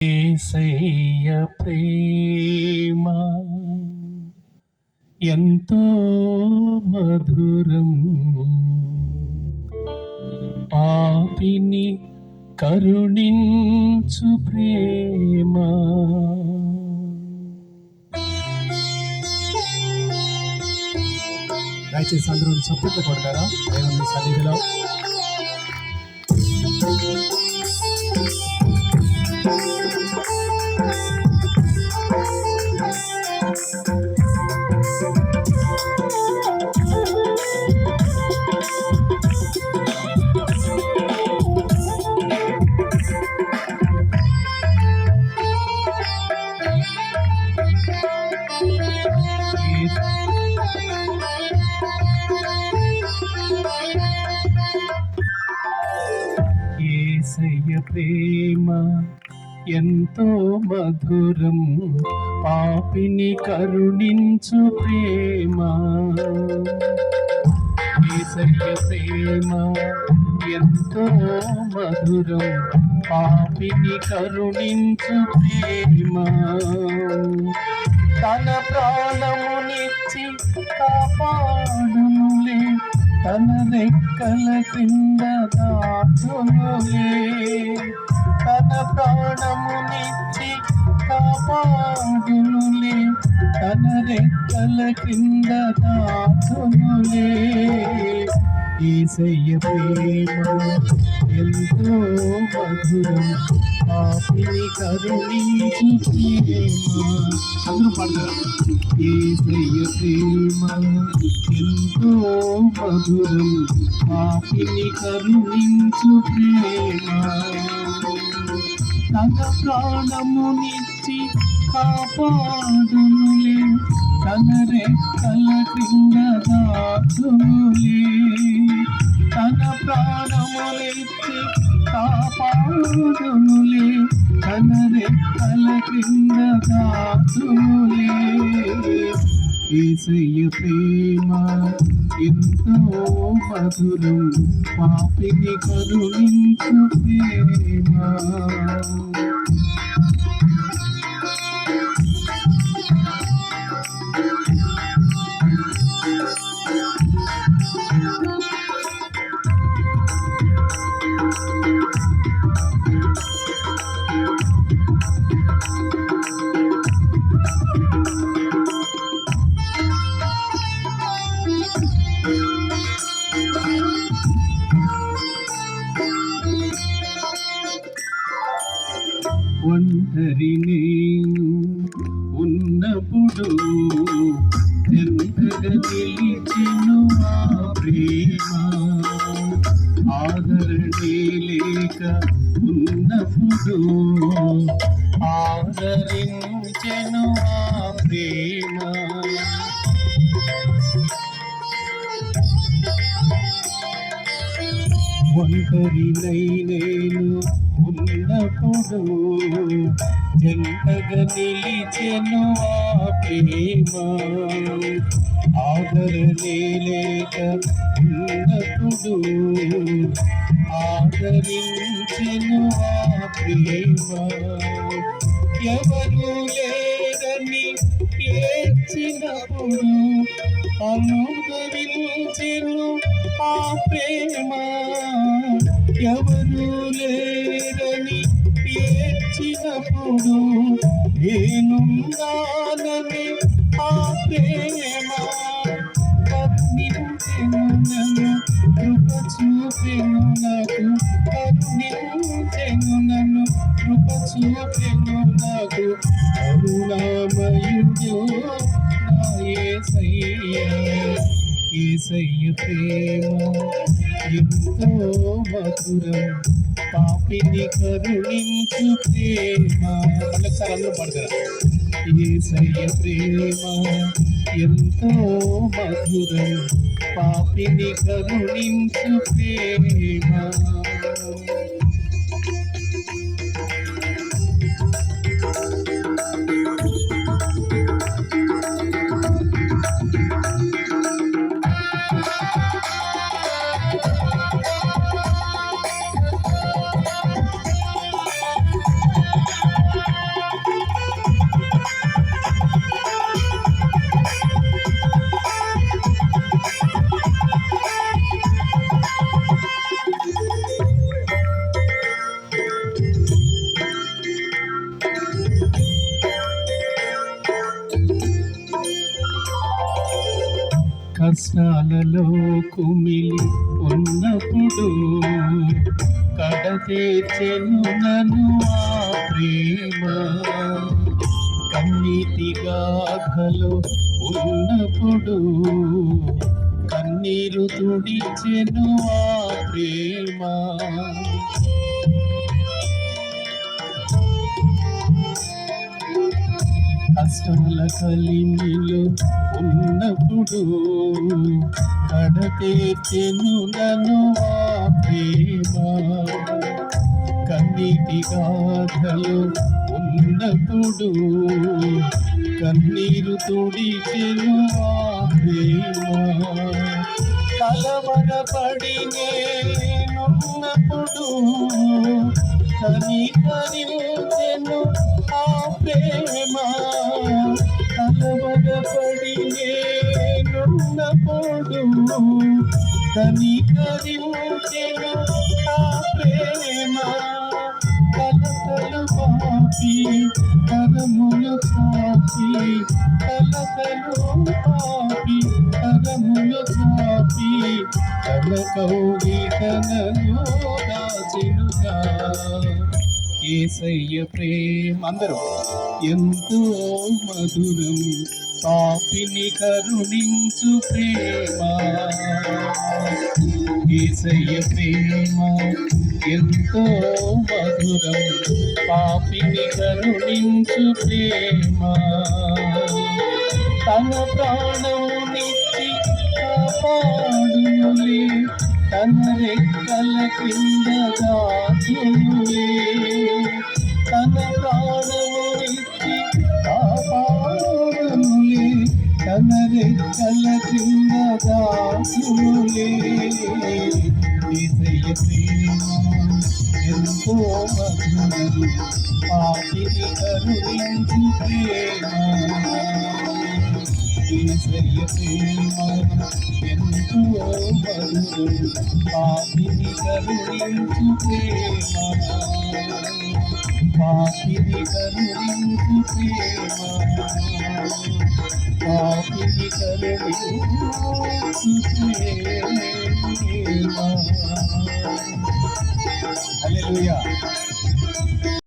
యేసయ్య ప్రేమ ఎంతో మధురం, పాపిని కరుణించు ప్రేమ. దయచేసి అందరూ చప్పట్లు కొడతారా దేవుని సన్నిధిలో? యేసయ్య ప్రేమ ఎంతో మధురం, పాపిని కరుణించు ప్రేమ. యేసయ్య ప్రేమ ఎంతో మధురం, పాపిని కరుణించు ప్రేమ. తన ప్రాణమునిచ్చి కాపాడునులే, తన రెక్కల కింద దాచునులే. తన ప్రాణమునిచ్చి కాపాడునులే, తన రెక్కల కింద దాచునులే. యేసయ్య ప్రేమ ఎంతో మధురం, పాపిని కరుణించు ప్రేమ. అందరూ పాడతారు. యేసయ్య ప్రేమ ఎంతో మధురం, పాపిని కరుణించు ప్రేమ. తన ప్రాణమునిచ్చి కాపాడునులే, తన రెక్కల క్రింద దాచునులే. తన ప్రాణమునిచ్చి కాపాడునులే, తన రెక్కల క్రింద దాచునులే. యేసయ్య ప్రేమ ఎంతో మధురం, పాపిని కరుణించు ప్రేమ. ఒంటరి నేను ఉన్నప్పుడు ఎంతగా నిలిచెను ఆ ప్రేమ. ఆదరణే లేక ఉన్నప్పుడు ఆదరించెను ఆ ప్రేమ. ఒంటరినై నేను ఉన్నప్పుడు ఎంతగా నిలిచెను ఆ ప్రేమ. ఆదరణే లేక ఉన్నప్పుడు ఆదరించెను ఆ ప్రేమ. ఎవరు లేరని ఏడ్చినప్పుడు అనుభవించెను ఆ ప్రేమ. ఎవరు లేరని ఏడ్చినప్పుడు నేనున్నానని ఆ ప్రేమ. కరుణించెను నన్ను, కృప చూపెను నాకు. కరుణించెను నన్ను, కృప చూపెను నాకు. కరుణామయుడు నా యేసయ్య. యేసయ్య ప్రేమ ఎంతో మధురం, పాపిని కరుణించు ప్రేమ. ఒకసారి అందరూ పడతారు. యేసయ్య ప్రేమ ఎంతో మధురం, పాపిని కరుణించు ప్రేమ. కష్టాలలో కుమిలి ఉన్నప్పుడు కడతీర్చెను నన్ను ఆ ప్రేమ. కన్నీటి గాథలో ఉన్నప్పుడు కన్నీరు తుడిచెను ఆ ప్రేమ. కష్టాల కలిమిలో ఉన్నప్పుడు కడతీర్చెను నన్ను ఆ ప్రేమ. కన్నీటి గాథలో ఉన్నప్పుడు కన్నీరు తుడిచెను ఆ ప్రేమ. కలవరపడి నేనున్నప్పుడు కనికరించెను ఆ ప్రేమ. కలవరపడి నేనున్నప్పుడు కనికరించెను ఆ ప్రేమ. కలతలు పాపి కరములు చాపి, కలతలు పాపి కరములు చాపి, తన కౌగిటనలో దాచెనుగా. యేసయ్య ప్రేమ అందరూ ఎంతో మధురం, పాపిని కరుణించు ప్రేమ. యేసయ్య ప్రేమ ఎంతో మధురం, పాపిని కరుణించు ప్రేమ. తన ప్రాణమునిచ్చి కాపాడునులే, తన రెక్కల కింద దాచునులే. తన ప్రాణమునిచ్చి కాపాడునులే, తన రెక్కల కింద దాచునులే. యేసయ్య ప్రేమ ఎంతో మధురం, పాపిని కరుణించు ప్రేమ. యేసయ్య ప్రేమ ఎంతో మధురం, పాపిని కరుణించు ప్రేమ. పాపిని కరుణించు ప్రేమ, పాపిని కరుణించు ప్రేమ. హల్లెలూయా.